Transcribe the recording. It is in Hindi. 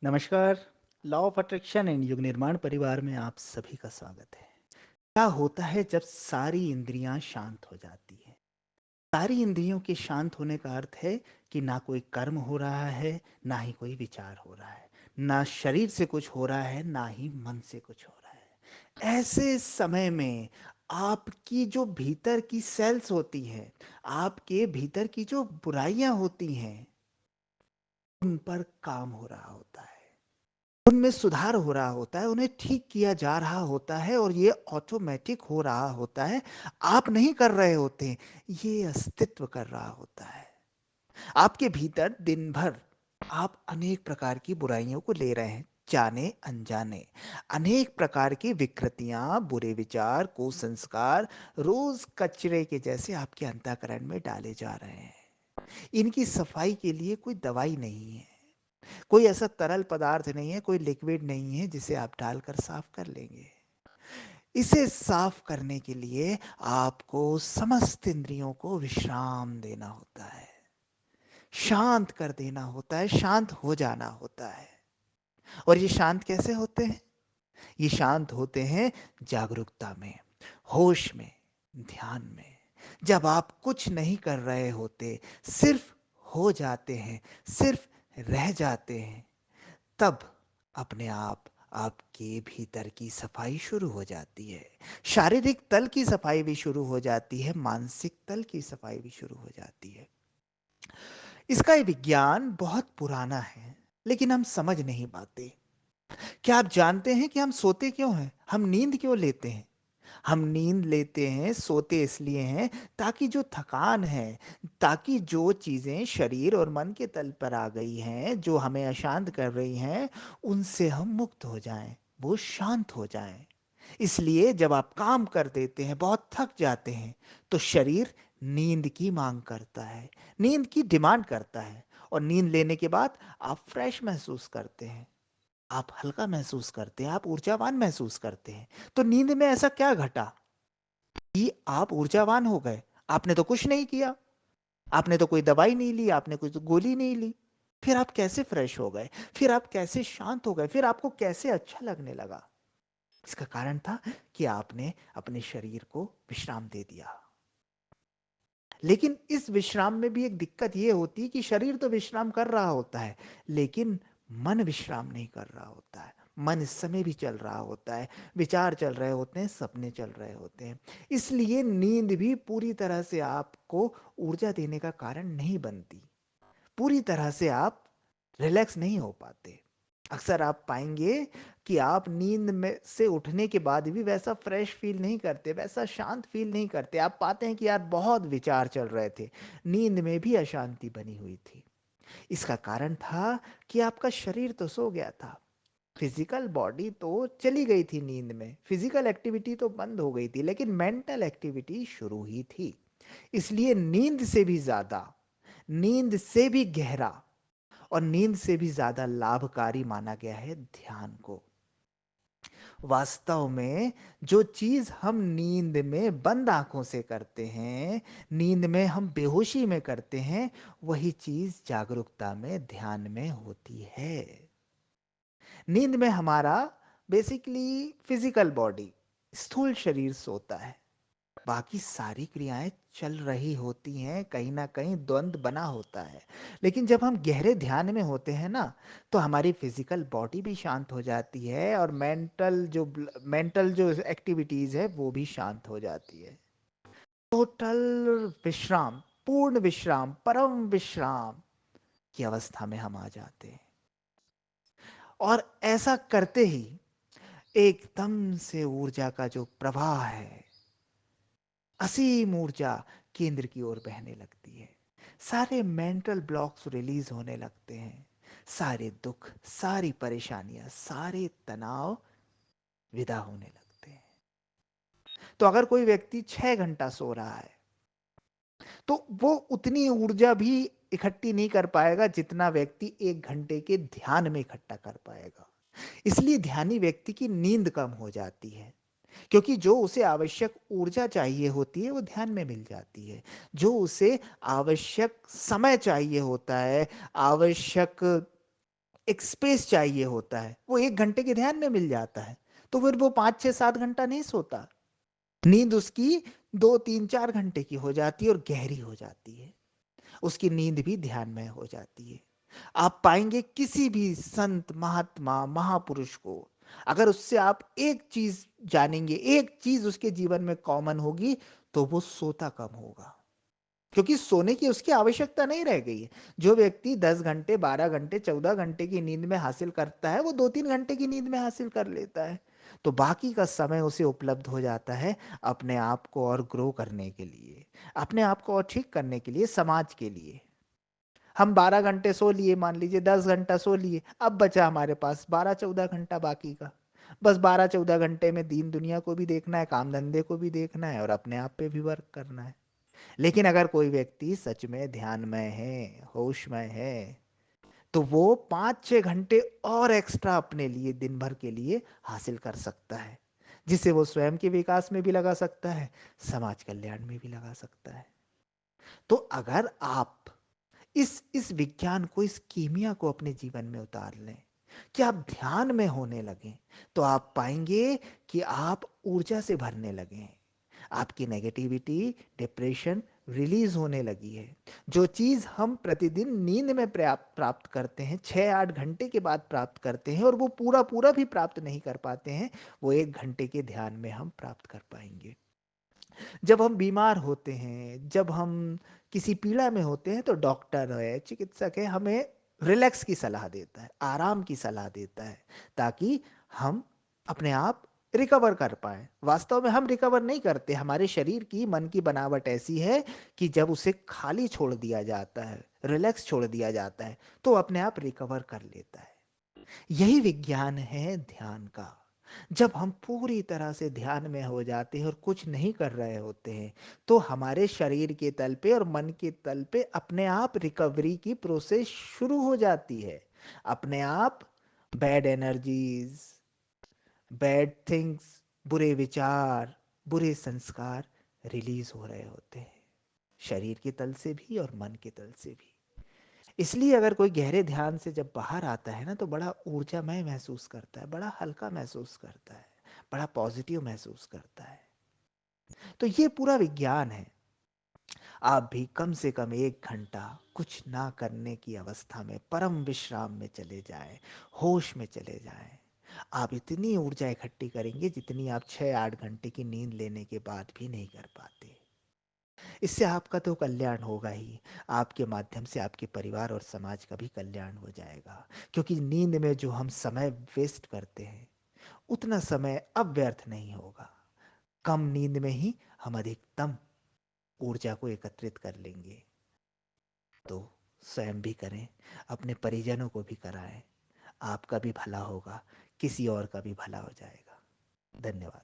नमस्कार। लॉ ऑफ अट्रैक्शन एंड युग निर्माण परिवार में आप सभी का स्वागत है। क्या होता है जब सारी इंद्रियां शांत हो जाती हैं? सारी इंद्रियों के शांत होने का अर्थ है कि ना कोई कर्म हो रहा है, ना ही कोई विचार हो रहा है, ना शरीर से कुछ हो रहा है, ना ही मन से कुछ हो रहा है। ऐसे समय में आपकी जो भीतर की सेल्स होती है, आपके भीतर की जो बुराइयां होती हैं, उन पर काम हो रहा होता है, उनमें सुधार हो रहा होता है, उन्हें ठीक किया जा रहा होता है और ये ऑटोमेटिक हो रहा होता है। आप नहीं कर रहे होते, ये अस्तित्व कर रहा होता है। आपके भीतर दिन भर आप अनेक प्रकार की बुराइयों को ले रहे हैं, जाने अनजाने। अनेक प्रकार की विकृतियां, बुरे विचार, कुसंस्कार रोज कचरे के जैसे आपके अंतःकरण में डाले जा रहे हैं। इनकी सफाई के लिए कोई दवाई नहीं है, कोई ऐसा तरल पदार्थ नहीं है, कोई लिक्विड नहीं है जिसे आप डालकर साफ कर लेंगे। इसे साफ करने के लिए आपको समस्त इंद्रियों को विश्राम देना होता है, शांत कर देना होता है, शांत हो जाना होता है। और ये शांत कैसे होते हैं? ये शांत होते हैं जागरूकता में, होश में, ध्यान में। जब आप कुछ नहीं कर रहे होते, सिर्फ हो जाते हैं, सिर्फ रह जाते हैं, तब अपने आप आपके भीतर की सफाई शुरू हो जाती है। शारीरिक तल की सफाई भी शुरू हो जाती है, मानसिक तल की सफाई भी शुरू हो जाती है। इसका ये विज्ञान बहुत पुराना है, लेकिन हम समझ नहीं पाते। क्या आप जानते हैं कि हम सोते क्यों हैं? हम नींद क्यों लेते हैं? हम नींद लेते हैं, सोते इसलिए हैं ताकि जो थकान है, ताकि जो चीजें शरीर और मन के तल पर आ गई हैं, जो हमें अशांत कर रही हैं, उनसे हम मुक्त हो जाएं, वो शांत हो जाएं। इसलिए जब आप काम कर देते हैं, बहुत थक जाते हैं, तो शरीर नींद की मांग करता है, नींद की डिमांड करता है। और नींद लेने के बाद आप फ्रेश महसूस करते हैं, आप हल्का महसूस करते हैं, आप ऊर्जावान महसूस करते हैं। तो नींद में ऐसा क्या घटा कि आप ऊर्जावान हो गए? आपने तो कुछ नहीं किया, आपने तो कोई दवाई नहीं ली, आपने कोई तो गोली नहीं ली। फिर आप कैसे फ्रेश हो गए? फिर आप कैसे शांत हो गए? फिर आपको कैसे अच्छा लगने लगा? इसका कारण था कि आपने अपने शरीर को विश्राम दे दिया। लेकिन इस विश्राम में भी एक दिक्कत ये होती है कि शरीर तो विश्राम कर रहा होता है, लेकिन मन विश्राम नहीं कर रहा होता है। मन इस समय भी चल रहा होता है, विचार चल रहे होते हैं, सपने चल रहे होते हैं। इसलिए नींद भी पूरी तरह से आपको ऊर्जा देने का कारण नहीं बनती। पूरी तरह से आप रिलैक्स नहीं हो पाते। अक्सर आप पाएंगे कि आप नींद में से उठने के बाद भी वैसा फ्रेश फील नहीं करते, वैसा शांत फील नहीं करते। आप पाते हैं कि यार बहुत विचार चल रहे थे, नींद में भी अशांति बनी हुई थी। इसका कारण था कि आपका शरीर तो सो गया था, फिजिकल बॉडी तो चली गई थी नींद में, फिजिकल एक्टिविटी तो बंद हो गई थी, लेकिन मेंटल एक्टिविटी शुरू ही थी। इसलिए नींद से भी ज्यादा, नींद से भी गहरा और नींद से भी ज्यादा लाभकारी माना गया है ध्यान को। वास्तव में जो चीज हम नींद में बंद आंखों से करते हैं, नींद में हम बेहोशी में करते हैं, वही चीज जागरूकता में, ध्यान में होती है। नींद में हमारा बेसिकली फिजिकल बॉडी, स्थूल शरीर सोता है, बाकी सारी क्रियाएं चल रही होती हैं, कहीं ना कहीं द्वंद बना होता है। लेकिन जब हम गहरे ध्यान में होते हैं ना, तो हमारी फिजिकल बॉडी भी शांत हो जाती है और मेंटल जो एक्टिविटीज है वो भी शांत हो जाती है। टोटल विश्राम, पूर्ण विश्राम, परम विश्राम की अवस्था में हम आ जाते हैं। और ऐसा करते ही एकदम से ऊर्जा का जो प्रवाह है, असीम ऊर्जा केंद्र की ओर बहने लगती है। सारे मेंटल ब्लॉक्स रिलीज होने लगते हैं, सारे दुख, सारी परेशानियां, सारे तनाव विदा होने लगते हैं। तो अगर कोई व्यक्ति 6 घंटा सो रहा है, तो वो उतनी ऊर्जा भी इकट्ठी नहीं कर पाएगा जितना व्यक्ति 1 घंटे के ध्यान में इकट्ठा कर पाएगा। इसलिए ध्यानी व्यक्ति की नींद कम हो जाती है, क्योंकि जो उसे आवश्यक ऊर्जा चाहिए होती है वो ध्यान में मिल जाती है। जो उसे आवश्यक समय चाहिए होता है, आवश्यक एक स्पेस चाहिए होता है, वो 1 घंटे के ध्यान में मिल जाता है, तो फिर वो 5 6 7 घंटा नहीं सोता। नींद उसकी 2 3 4 घंटे की हो जाती है और गहरी हो जाती है। उसकी नींद भी ध्यानमय हो जाती है। आप पाएंगे किसी भी संत महात्मा महापुरुष को, अगर उससे आप एक चीज जानेंगे, एक चीज उसके जीवन में कॉमन होगी, तो वो सोता कम होगा, क्योंकि सोने की उसकी आवश्यकता नहीं रह गई है। जो व्यक्ति 10 घंटे 12 घंटे 14 घंटे की नींद में हासिल करता है, वो 2 3 घंटे की नींद में हासिल कर लेता है। तो बाकी का समय उसे उपलब्ध हो जाता है अपने आप को और ग्रो करने के लिए, अपने आप को और ठीक करने के लिए, समाज के लिए। हम 12 घंटे सो लिए, मान लीजिए 10 घंटा सो लिए, अब बचा हमारे पास 12 14 घंटा बाकी का। बस 12 14 घंटे में दीन दुनिया को भी देखना है, काम धंधे को भी देखना है और अपने आप पे भी वर्क करना है। लेकिन अगर कोई व्यक्ति सच में ध्यानमय है, होशमय है, तो वो 5 6 घंटे और एक्स्ट्रा अपने लिए दिन भर के लिए हासिल कर सकता है, जिसे वो स्वयं के विकास में भी लगा सकता है, समाज कल्याण में भी लगा सकता है। तो अगर आप इस विज्ञान को, इस कीमिया को अपने जीवन में उतार लें, कि आप ध्यान में होने लगें, तो आप पाएंगे कि आप ऊर्जा से भरने लगे, आपकी नेगेटिविटी, डिप्रेशन रिलीज होने लगी है। जो चीज हम प्रतिदिन नींद में प्राप्त करते हैं, 6 8 घंटे के बाद प्राप्त करते हैं, और वो पूरा पूरा भी प्राप्त नहीं कर पाते हैं, वो 1 घंटे के ध्यान में हम प्राप्त कर पाएंगे। जब हम बीमार होते हैं, जब हम किसी पीड़ा में होते हैं, तो डॉक्टर है, चिकित्सक है, हमें रिलैक्स की सलाह देता है, आराम की सलाह देता है, ताकि हम अपने आप रिकवर कर पाए। वास्तव में हम रिकवर नहीं करते, हमारे शरीर की, मन की बनावट ऐसी है कि जब उसे खाली छोड़ दिया जाता है, रिलैक्स छोड़ दिया जाता है, तो अपने आप रिकवर कर लेता है। यही विज्ञान है ध्यान का। जब हम पूरी तरह से ध्यान में हो जाते हैं और कुछ नहीं कर रहे होते हैं, तो हमारे शरीर के तल पे और मन के तल पे अपने आप रिकवरी की प्रोसेस शुरू हो जाती है। अपने आप बैड एनर्जीज, बैड थिंग्स, बुरे विचार, बुरे संस्कार रिलीज हो रहे होते हैं, शरीर के तल से भी और मन के तल से भी। इसलिए अगर कोई गहरे ध्यान से जब बाहर आता है ना, तो बड़ा ऊर्जामय महसूस करता है, बड़ा हल्का महसूस करता है, बड़ा पॉजिटिव महसूस करता है। तो ये पूरा विज्ञान है। आप भी कम से कम 1 घंटा कुछ ना करने की अवस्था में परम विश्राम में चले जाएं, होश में चले जाएं। आप इतनी ऊर्जा इकट्ठी करेंगे जितनी आप 6 8 घंटे की नींद लेने के बाद भी नहीं कर पाते। इससे आपका तो कल्याण होगा ही, आपके माध्यम से आपके परिवार और समाज का भी कल्याण हो जाएगा। क्योंकि नींद में जो हम समय वेस्ट करते हैं, उतना समय अब व्यर्थ नहीं होगा। कम नींद में ही हम अधिकतम ऊर्जा को एकत्रित कर लेंगे। तो स्वयं भी करें, अपने परिजनों को भी कराएं, आपका भी भला होगा, किसी और का भी भला हो जाएगा। धन्यवाद।